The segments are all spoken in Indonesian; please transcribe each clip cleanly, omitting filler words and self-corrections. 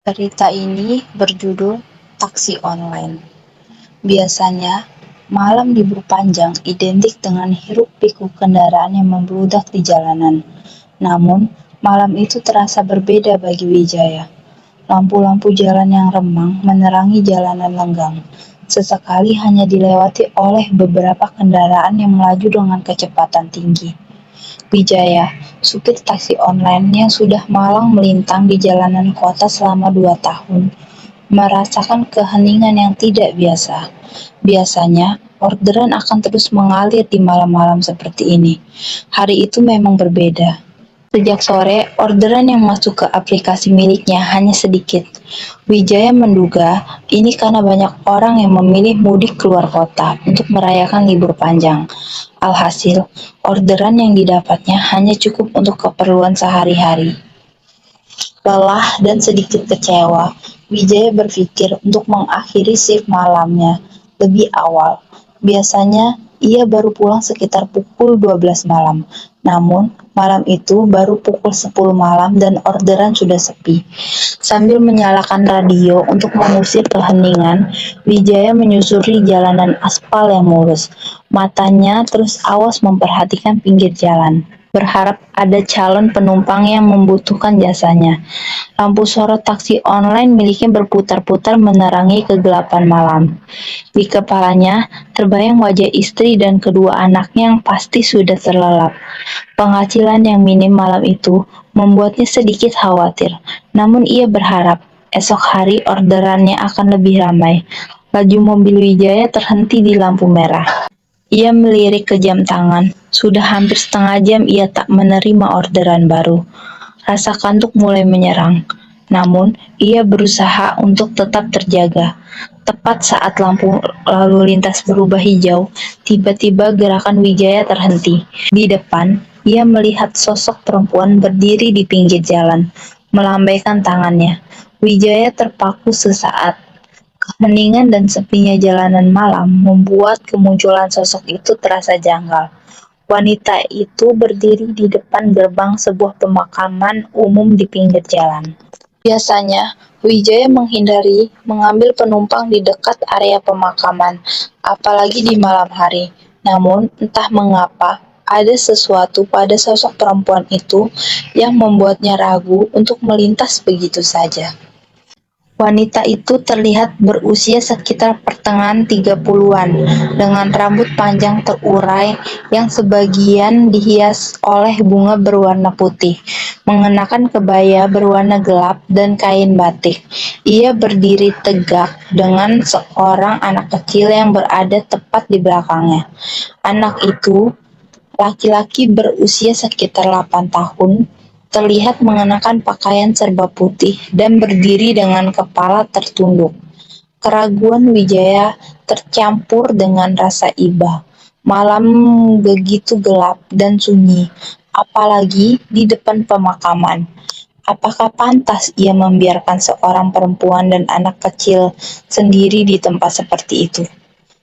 Cerita ini berjudul Taksi Online. Biasanya, malam libur panjang identik dengan hiruk-pikuk kendaraan yang membludak di jalanan. Namun, malam itu terasa berbeda bagi Wijaya. Lampu-lampu jalan yang remang menerangi jalanan lenggang. Sesekali hanya dilewati oleh beberapa kendaraan yang melaju dengan kecepatan tinggi. Wijaya, supir taksi online yang sudah malang melintang di jalanan kota selama 2 tahun, merasakan keheningan yang tidak biasa. Biasanya, orderan akan terus mengalir di malam-malam seperti ini. Hari itu memang berbeda. Sejak sore, orderan yang masuk ke aplikasi miliknya hanya sedikit. Wijaya menduga ini karena banyak orang yang memilih mudik keluar kota untuk merayakan libur panjang. Alhasil, orderan yang didapatnya hanya cukup untuk keperluan sehari-hari. Lelah dan sedikit kecewa, Wijaya berpikir untuk mengakhiri shift malamnya lebih awal. Biasanya, ia baru pulang sekitar pukul 12 malam. Namun, malam itu baru pukul 10 malam dan orderan sudah sepi. Sambil menyalakan radio untuk mengusir keheningan, Wijaya menyusuri jalanan aspal yang mulus. Matanya terus awas memperhatikan pinggir jalan, berharap ada calon penumpang yang membutuhkan jasanya. Lampu sorot taksi online miliknya berputar-putar menerangi kegelapan malam. Di kepalanya terbayang wajah istri dan kedua anaknya yang pasti sudah terlelap. Penghasilan yang minim malam itu membuatnya sedikit khawatir, namun ia berharap esok hari orderannya akan lebih ramai. Laju mobil Wijaya terhenti di lampu merah. Ia melirik ke jam tangan. Sudah hampir setengah jam ia tak menerima orderan baru. Rasa kantuk mulai menyerang. Namun, ia berusaha untuk tetap terjaga. Tepat saat lampu lalu lintas berubah hijau, tiba-tiba gerakan Wijaya terhenti. Di depan, ia melihat sosok perempuan berdiri di pinggir jalan, melambaikan tangannya. Wijaya terpaku sesaat. Keheningan dan sepinya jalanan malam membuat kemunculan sosok itu terasa janggal. Wanita itu berdiri di depan gerbang sebuah pemakaman umum di pinggir jalan. Biasanya, Wijaya menghindari mengambil penumpang di dekat area pemakaman, apalagi di malam hari. Namun, entah mengapa, ada sesuatu pada sosok perempuan itu yang membuatnya ragu untuk melintas begitu saja. Wanita itu terlihat berusia sekitar pertengahan 30-an, dengan rambut panjang terurai yang sebagian dihias oleh bunga berwarna putih, mengenakan kebaya berwarna gelap dan kain batik. Ia berdiri tegak dengan seorang anak kecil yang berada tepat di belakangnya. Anak itu, laki-laki berusia sekitar 8 tahun, terlihat mengenakan pakaian serba putih dan berdiri dengan kepala tertunduk. Keraguan Wijaya tercampur dengan rasa iba. Malam begitu gelap dan sunyi, apalagi di depan pemakaman. Apakah pantas ia membiarkan seorang perempuan dan anak kecil sendiri di tempat seperti itu?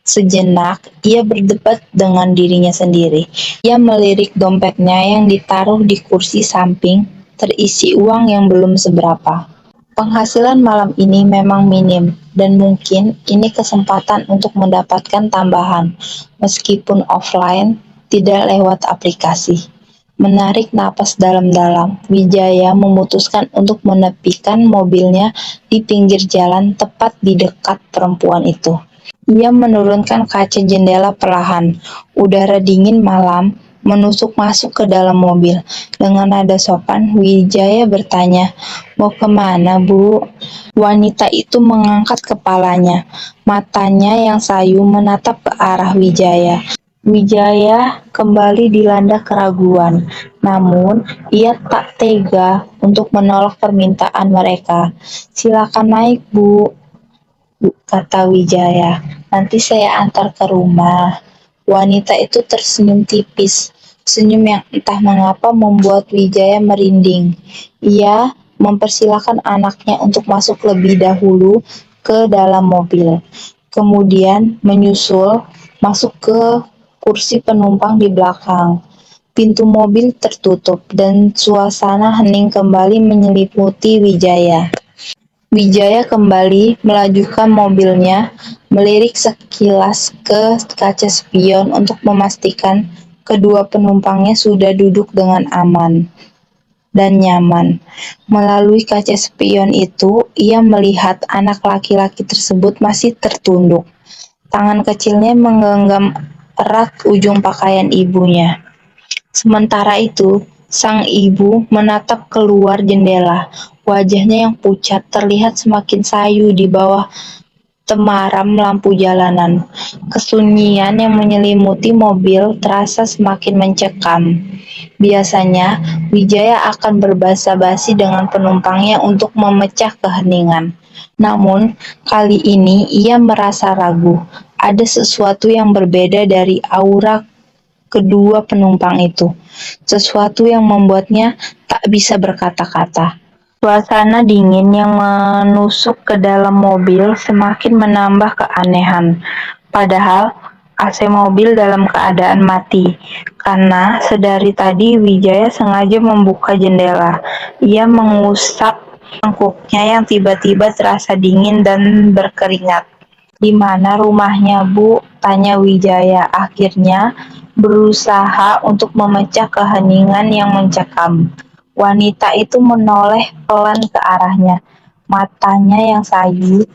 Sejenak, ia berdebat dengan dirinya sendiri. Ia melirik dompetnya yang ditaruh di kursi samping, terisi uang yang belum seberapa. Penghasilan malam ini memang minim, dan mungkin ini kesempatan untuk mendapatkan tambahan, meskipun offline, tidak lewat aplikasi. Menarik napas dalam-dalam, Wijaya memutuskan untuk menepikan mobilnya di pinggir jalan tepat di dekat perempuan itu. Ia menurunkan kaca jendela perlahan. Udara dingin malam menusuk masuk ke dalam mobil. Dengan nada sopan, Wijaya bertanya, "Mau kemana, Bu?" Wanita itu mengangkat kepalanya. Matanya yang sayu menatap ke arah Wijaya. Wijaya kembali dilanda keraguan, namun ia tak tega untuk menolak permintaan mereka. "Silakan naik, Bu," kata Wijaya. "Nanti saya antar ke rumah." Wanita itu tersenyum tipis, senyum yang entah mengapa membuat Wijaya merinding. Ia mempersilahkan anaknya untuk masuk lebih dahulu ke dalam mobil, kemudian menyusul masuk ke kursi penumpang di belakang. Pintu mobil tertutup dan suasana hening kembali menyelimuti Wijaya. Wijaya kembali melajukan mobilnya, melirik sekilas ke kaca spion untuk memastikan kedua penumpangnya sudah duduk dengan aman dan nyaman. Melalui kaca spion itu, ia melihat anak laki-laki tersebut masih tertunduk. Tangan kecilnya menggenggam erat ujung pakaian ibunya. Sementara itu, sang ibu menatap keluar jendela. Wajahnya yang pucat terlihat semakin sayu di bawah temaram lampu jalanan. Kesunyian yang menyelimuti mobil terasa semakin mencekam. Biasanya, Wijaya akan berbasa-basi dengan penumpangnya untuk memecah keheningan. Namun, kali ini ia merasa ragu. Ada sesuatu yang berbeda dari aura kedua penumpang itu, sesuatu yang membuatnya tak bisa berkata-kata. Suasana dingin yang menusuk ke dalam mobil semakin menambah keanehan. Padahal AC mobil dalam keadaan mati. Karena sedari tadi Wijaya sengaja membuka jendela. Ia mengusap tengkuknya yang tiba-tiba terasa dingin dan berkeringat. "Di mana rumahnya, Bu?" tanya Wijaya, akhirnya berusaha untuk memecah keheningan yang mencekam. Wanita itu menoleh pelan ke arahnya. Matanya yang sayu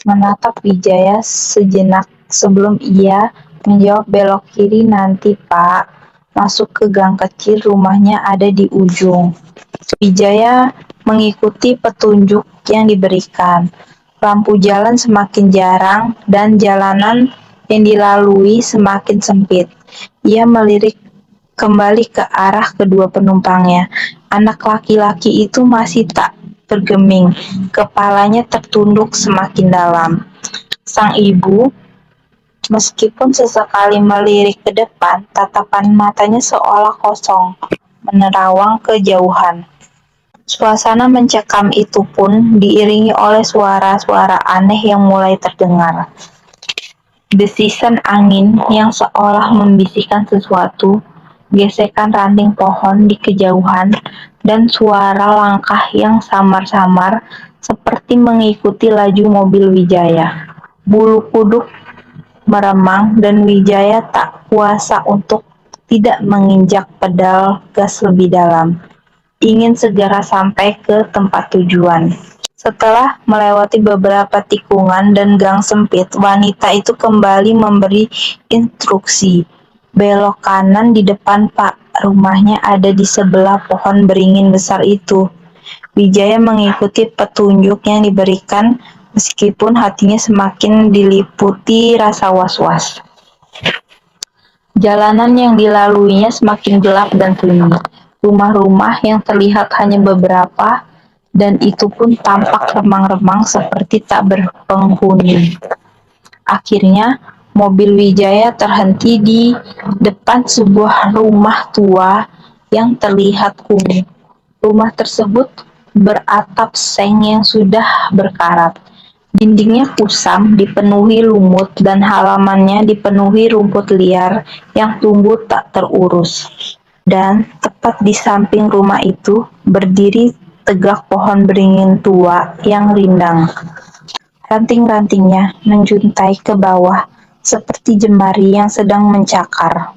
menatap Wijaya sejenak sebelum ia menjawab, "Belok kiri nanti, Pak. Masuk ke gang kecil, rumahnya ada di ujung." Wijaya mengikuti petunjuk yang diberikan. Lampu jalan semakin jarang dan jalanan yang dilalui semakin sempit. Ia melirik kembali ke arah kedua penumpangnya. Anak laki-laki itu masih tak bergeming, kepalanya tertunduk semakin dalam. Sang ibu, meskipun sesekali melirik ke depan, tatapan matanya seolah kosong, menerawang kejauhan. Suasana mencekam itu pun diiringi oleh suara-suara aneh yang mulai terdengar. Desisan angin yang seolah membisikkan sesuatu, gesekan ranting pohon di kejauhan, dan suara langkah yang samar-samar seperti mengikuti laju mobil Wijaya. Bulu kuduk meremang dan Wijaya tak kuasa untuk tidak menginjak pedal gas lebih dalam. Ingin segera sampai ke tempat tujuan. Setelah melewati beberapa tikungan dan gang sempit, wanita itu kembali memberi instruksi. "Belok kanan di depan, Pak. Rumahnya ada di sebelah pohon beringin besar itu." Wijaya mengikuti petunjuk yang diberikan meskipun hatinya semakin diliputi rasa was-was. Jalanan yang dilaluinya semakin gelap dan sunyi. Rumah-rumah yang terlihat hanya beberapa, dan itu pun tampak remang-remang seperti tak berpenghuni. Akhirnya, mobil Wijaya terhenti di depan sebuah rumah tua yang terlihat kumuh. Rumah tersebut beratap seng yang sudah berkarat. Dindingnya kusam, dipenuhi lumut, dan halamannya dipenuhi rumput liar yang tumbuh tak terurus. Dan tepat di samping rumah itu berdiri tegak pohon beringin tua yang rindang. Ranting-rantingnya menjuntai ke bawah seperti jemari yang sedang mencakar.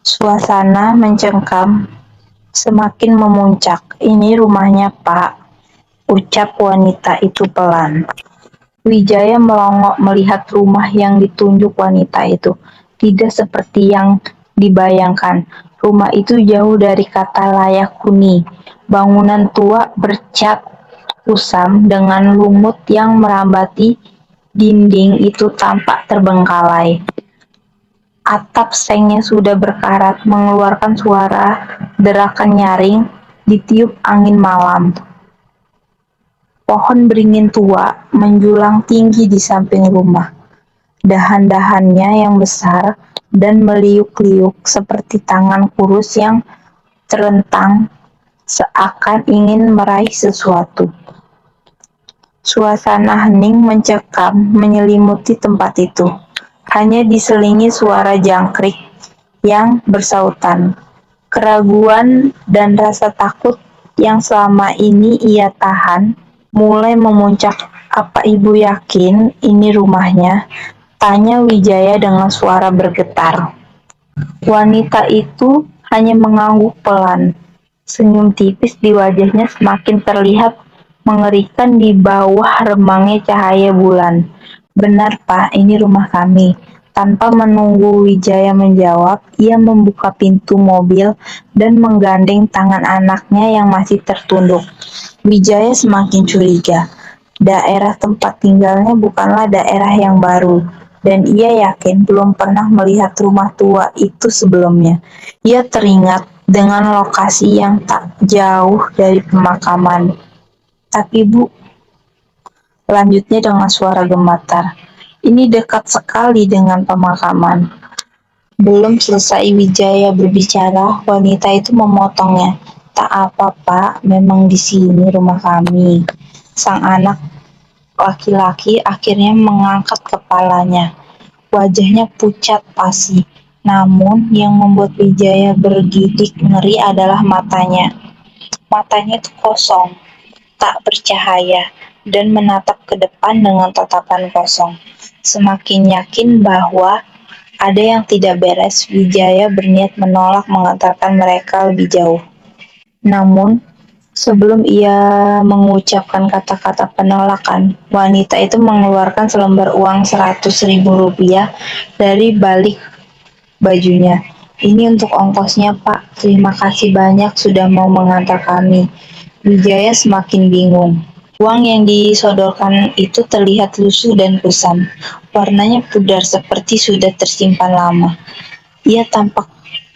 Suasana mencengkam semakin memuncak. "Ini rumahnya, Pak," ucap wanita itu pelan. Wijaya melongok melihat rumah yang ditunjuk wanita itu. Tidak seperti yang dibayangkan. Rumah itu jauh dari kata layak huni. Bangunan tua bercat kusam dengan lumut yang merambati dinding itu tampak terbengkalai. Atap sengnya sudah berkarat, mengeluarkan suara derakan nyaring ditiup angin malam. Pohon beringin tua menjulang tinggi di samping rumah. Dahan-dahannya yang besar dan meliuk-liuk seperti tangan kurus yang terentang seakan ingin meraih sesuatu. Suasana hening mencekam menyelimuti tempat itu. Hanya diselingi suara jangkrik yang bersautan. Keraguan dan rasa takut yang selama ini ia tahan Mulai memuncak. "Apa ibu yakin ini rumahnya?" tanya Wijaya dengan suara bergetar. Wanita itu hanya mengangguk pelan. Senyum tipis di wajahnya semakin terlihat mengerikan di bawah remangnya cahaya bulan. "Benar, Pak, ini rumah kami." Tanpa menunggu Wijaya menjawab, ia membuka pintu mobil dan menggandeng tangan anaknya yang masih tertunduk. Wijaya semakin curiga. Daerah tempat tinggalnya bukanlah daerah yang baru, dan ia yakin belum pernah melihat rumah tua itu sebelumnya. Ia teringat dengan lokasi yang tak jauh dari pemakaman. "Tapi Bu," lanjutnya dengan suara gemetar, "ini dekat sekali dengan pemakaman." Belum selesai Wijaya berbicara, wanita itu memotongnya. "Tak apa, Pak, memang di sini rumah kami." Sang anak laki-laki akhirnya mengangkat kepalanya. Wajahnya pucat pasi. Namun yang membuat Wijaya bergidik ngeri adalah matanya. Matanya itu kosong, tak bercahaya, dan menatap ke depan dengan tatapan kosong. Semakin yakin bahwa ada yang tidak beres, Wijaya berniat menolak mengantarkan mereka lebih jauh. Namun, sebelum ia mengucapkan kata-kata penolakan, wanita itu mengeluarkan selembar uang 100.000 rupiah dari balik bajunya. "Ini untuk ongkosnya, Pak. Terima kasih banyak sudah mau mengantar kami." Wijaya semakin bingung. Uang yang disodorkan itu terlihat lusuh dan kusam. Warnanya pudar seperti sudah tersimpan lama. Ia tampak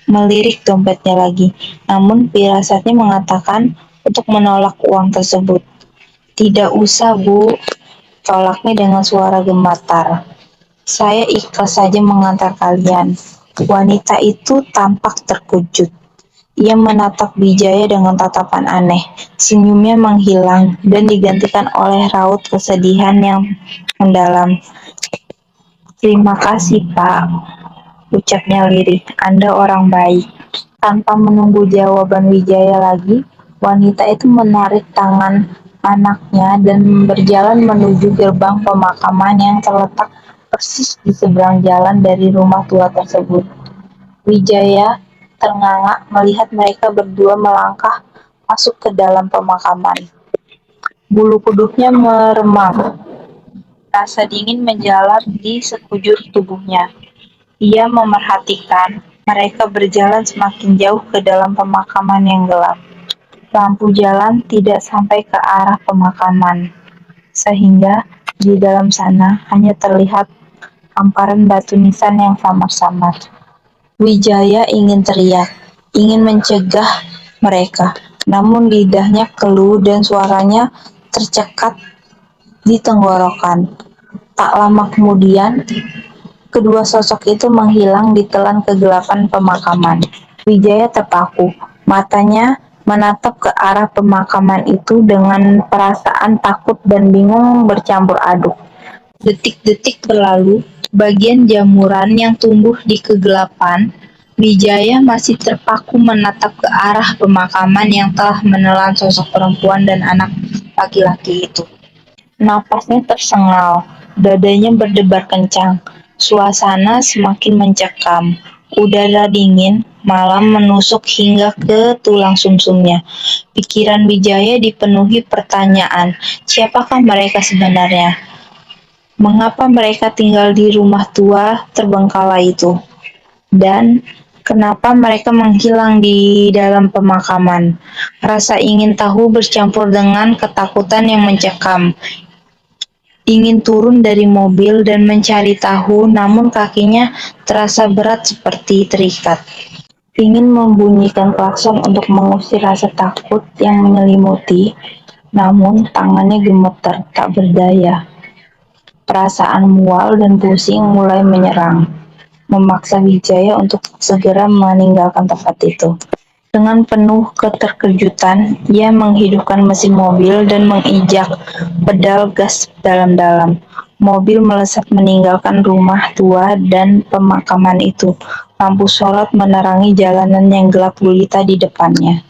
melirik dompetnya lagi, namun firasatnya mengatakan untuk menolak uang tersebut. "Tidak usah, Bu," tolaknya dengan suara gemetar. "Saya ikhlas saja mengantar kalian." Wanita itu tampak terkejut. Ia menatap Wijaya dengan tatapan aneh. Senyumnya menghilang dan digantikan oleh raut kesedihan yang mendalam. "Terima kasih, Pak," ucapnya lirih. "Anda orang baik." Tanpa menunggu jawaban Wijaya lagi, wanita itu menarik tangan anaknya dan berjalan menuju gerbang pemakaman yang terletak persis di seberang jalan dari rumah tua tersebut. Wijaya ternganga melihat mereka berdua melangkah masuk ke dalam pemakaman. Bulu kuduknya meremang, rasa dingin menjalar di sekujur tubuhnya. Ia memerhatikan mereka berjalan semakin jauh ke dalam pemakaman yang gelap. Lampu jalan tidak sampai ke arah pemakaman, sehingga di dalam sana hanya terlihat hamparan batu nisan yang samar-samar. Wijaya ingin teriak, ingin mencegah mereka, namun lidahnya keluh dan suaranya tercekat di tenggorokan. Tak lama kemudian, kedua sosok itu menghilang di telan kegelapan pemakaman. Wijaya terpaku, matanya menatap ke arah pemakaman itu dengan perasaan takut dan bingung bercampur aduk. Detik-detik berlalu, bagian jamuran yang tumbuh di kegelapan. Wijaya masih terpaku menatap ke arah pemakaman yang telah menelan sosok perempuan dan anak laki-laki itu. Napasnya tersengal, dadanya berdebar kencang. Suasana semakin mencekam. Udara dingin malam menusuk hingga ke tulang sumsumnya. Pikiran Wijaya dipenuhi pertanyaan, siapakah mereka sebenarnya? Mengapa mereka tinggal di rumah tua terbengkalai itu? Dan kenapa mereka menghilang di dalam pemakaman? Rasa ingin tahu bercampur dengan ketakutan yang mencekam. Ingin turun dari mobil dan mencari tahu, namun kakinya terasa berat seperti terikat. Ingin membunyikan klakson untuk mengusir rasa takut yang menyelimuti, namun tangannya gemetar tak berdaya. Perasaan mual dan pusing mulai menyerang, memaksa Wijaya untuk segera meninggalkan tempat itu. Dengan penuh keterkejutan, ia menghidupkan mesin mobil dan menginjak pedal gas dalam-dalam. Mobil melesat meninggalkan rumah tua dan pemakaman itu. Lampu sorot menerangi jalanan yang gelap gulita di depannya.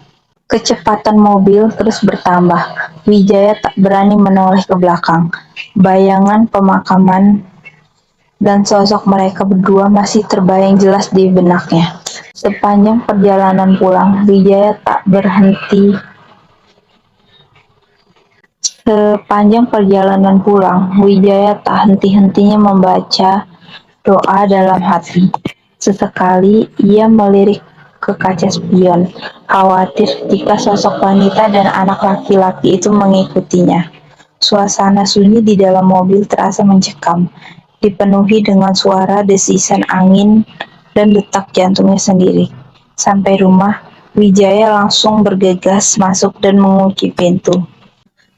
Kecepatan mobil terus bertambah. Wijaya tak berani menoleh ke belakang. Bayangan pemakaman dan sosok mereka berdua masih terbayang jelas di benaknya. Sepanjang perjalanan pulang, Wijaya tak berhenti Sepanjang perjalanan pulang, Wijaya tak henti-hentinya membaca doa dalam hati. Sesekali ia melirik ke kaca spion, khawatir jika sosok wanita dan anak laki-laki itu mengikutinya. Suasana sunyi di dalam mobil terasa mencekam, dipenuhi dengan suara desisan angin dan detak jantungnya sendiri. Sampai rumah, Wijaya langsung bergegas masuk dan mengunci pintu.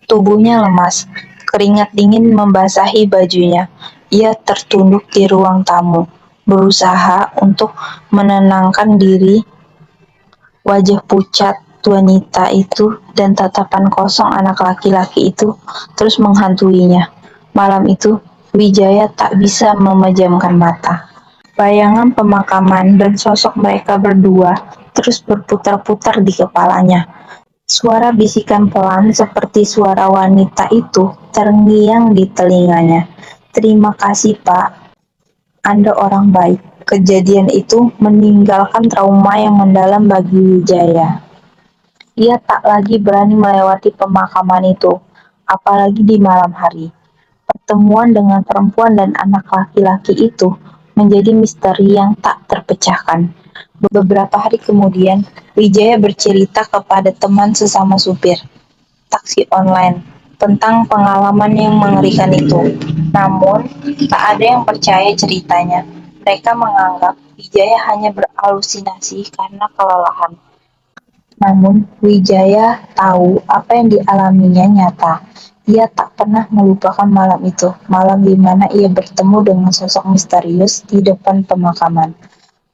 Tubuhnya lemas, keringat dingin membasahi bajunya. Ia tertunduk di ruang tamu, berusaha untuk menenangkan diri. Wajah pucat wanita itu dan tatapan kosong anak laki-laki itu terus menghantuinya. Malam itu, Wijaya tak bisa memejamkan mata. Bayangan pemakaman dan sosok mereka berdua terus berputar-putar di kepalanya. Suara bisikan pelan seperti suara wanita itu terngiang di telinganya. "Terima kasih, Pak. Anda orang baik." Kejadian itu meninggalkan trauma yang mendalam bagi Wijaya. Ia tak lagi berani melewati pemakaman itu, apalagi di malam hari. Pertemuan dengan perempuan dan anak laki-laki itu menjadi misteri yang tak terpecahkan. Beberapa hari kemudian, Wijaya bercerita kepada teman sesama supir taksi online tentang pengalaman yang mengerikan itu. Namun, tak ada yang percaya ceritanya. Mereka menganggap Wijaya hanya berhalusinasi karena kelelahan. Namun, Wijaya tahu apa yang dialaminya nyata. Ia tak pernah melupakan malam itu, malam di mana ia bertemu dengan sosok misterius di depan pemakaman.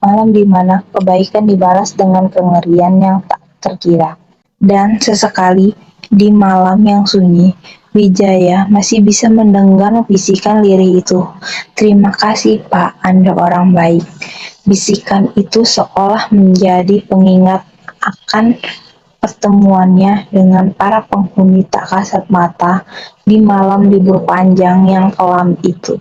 Malam di mana kebaikan dibalas dengan kengerian yang tak terkira. Dan sesekali, di malam yang sunyi, Wijaya masih bisa mendengar bisikan lirih itu. "Terima kasih, Pak. Anda orang baik." Bisikan itu seolah menjadi pengingat akan pertemuannya dengan para penghuni tak kasat mata di malam libur panjang yang kelam itu.